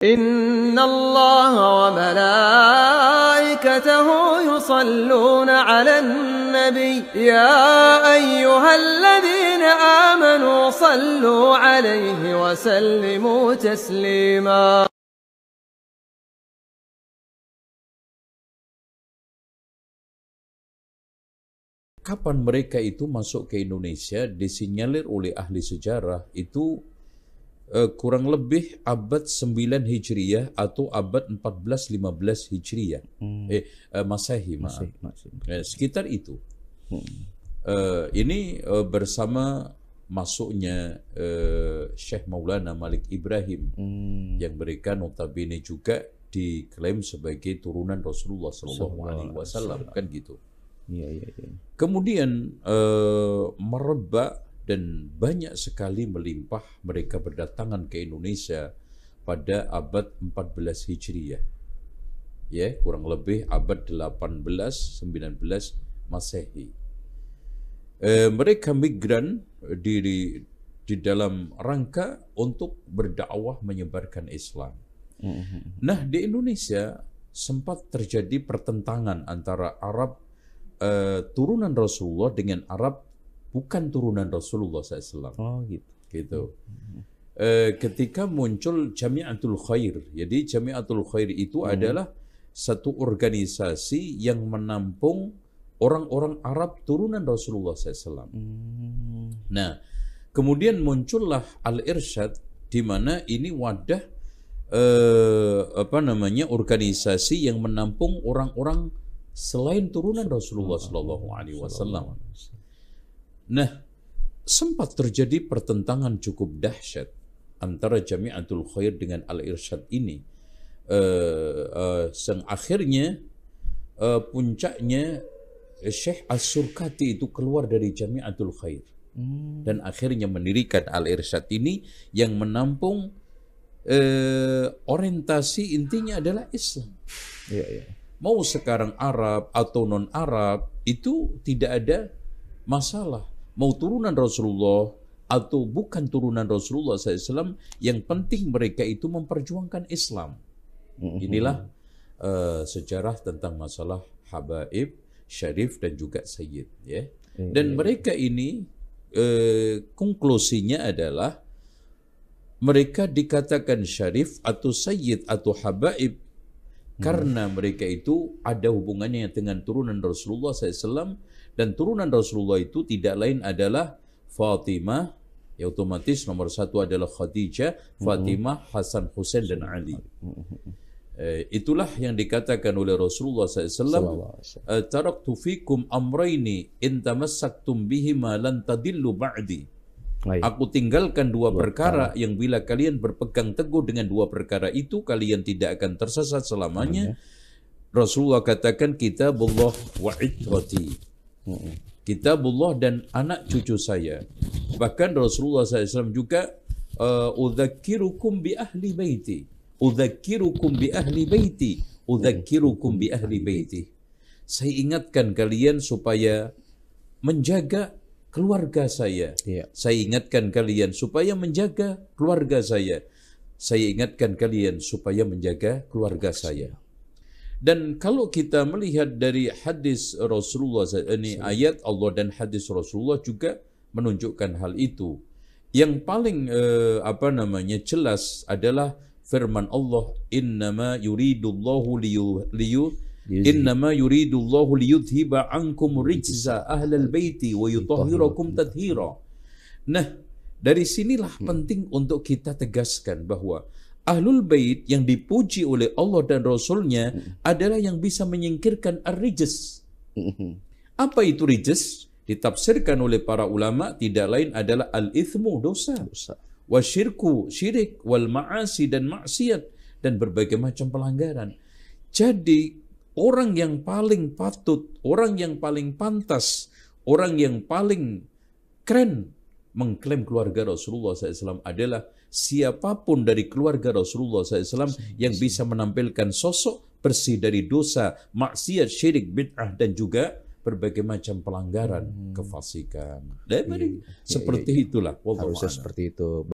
إن الله وملائكته يصلون على النبي يا أيها الذين آمنوا صلوا عليه وسلموا تسليما. Kapan mereka itu masuk ke Indonesia disinyalir oleh ahli sejarah itu kurang lebih abad 9 Hijriyah atau abad 14-15 Hijriyah. Masehi. Sekitar itu. Ini bersama masuknya Syekh Maulana Malik Ibrahim yang mereka notabene juga diklaim sebagai turunan Rasulullah SAW, kan gitu. Kemudian merebak dan banyak sekali melimpah mereka berdatangan ke Indonesia pada abad 14 Hijriyah. Ya, kurang lebih abad 18-19 Masehi. Mereka migran di dalam rangka untuk berdakwah menyebarkan Islam. Nah, di Indonesia sempat terjadi pertentangan antara Arab turunan Rasulullah dengan Arab bukan turunan Rasulullah SAW. Oh gitu. Ketika muncul Jami'atul Khair. Jadi Jami'atul Khair itu adalah satu organisasi yang menampung orang-orang Arab turunan Rasulullah SAW. Nah, kemudian muncullah Al-Irsyad, di mana ini wadah organisasi yang menampung orang-orang selain turunan Rasulullah SAW. Nah, sempat terjadi pertentangan cukup dahsyat antara Jami'atul Khair dengan Al-Irsyad ini. Akhirnya puncaknya Syekh As-Surkati itu keluar dari Jami'atul Khair dan akhirnya mendirikan Al-Irsyad ini yang menampung orientasi intinya adalah Islam. Mau sekarang Arab atau non-Arab itu tidak ada masalah. Mau turunan Rasulullah atau bukan turunan Rasulullah SAW, yang penting mereka itu memperjuangkan Islam. Inilah sejarah tentang masalah habaib, syarif dan juga sayyid. Ya. Dan mereka ini konklusinya adalah mereka dikatakan syarif atau sayyid atau habaib karena mereka itu ada hubungannya dengan turunan Rasulullah SAW, dan turunan Rasulullah itu tidak lain adalah Fatimah, ya otomatis nomor satu adalah Khadijah, Fatimah, Hasan, Husain dan Ali. Itulah yang dikatakan oleh Rasulullah SAW, taraktu fikum amraini in tamassaktum bihima lan tadillu ba'di. Aku tinggalkan dua perkara yang bila kalian berpegang teguh dengan dua perkara itu, kalian tidak akan tersesat selamanya. Rasulullah katakan kitabullah wa itrati, kitabullah dan anak cucu saya. Bahkan Rasulullah SAW juga udzakirukum bi ahli baiti, udzakirukum bi ahli baiti, udzakirukum bi ahli baiti. Saya ingatkan kalian supaya menjaga keluarga saya. Saya ingatkan kalian supaya menjaga keluarga saya. Saya ingatkan kalian supaya menjaga keluarga saya. Dan kalau kita melihat dari hadis Rasulullah, ini ayat Allah dan hadis Rasulullah juga menunjukkan hal itu. Yang paling jelas adalah firman Allah, innama yuridullahu liyudhiba ankum rijza ahlal baiti wa yutahhirakum tathira. Nah, dari sinilah penting untuk kita tegaskan bahwa Ahlul Bait yang dipuji oleh Allah dan Rasulnya adalah yang bisa menyingkirkan ar-rijz. Apa itu rijz? Ditafsirkan oleh para ulama tidak lain adalah al-ithmu, dosa. Wasyirku, syirik, wal ma'asi dan maksiat, dan berbagai macam pelanggaran. Jadi orang yang paling patut, orang yang paling pantas, orang yang paling keren mengklaim keluarga Rasulullah SAW adalah siapapun dari keluarga Rasulullah SAW yang bisa menampilkan sosok bersih dari dosa, maksiat, syirik, bid'ah dan juga berbagai macam pelanggaran, kefasikan. Seperti itulah. Harusnya seperti itu.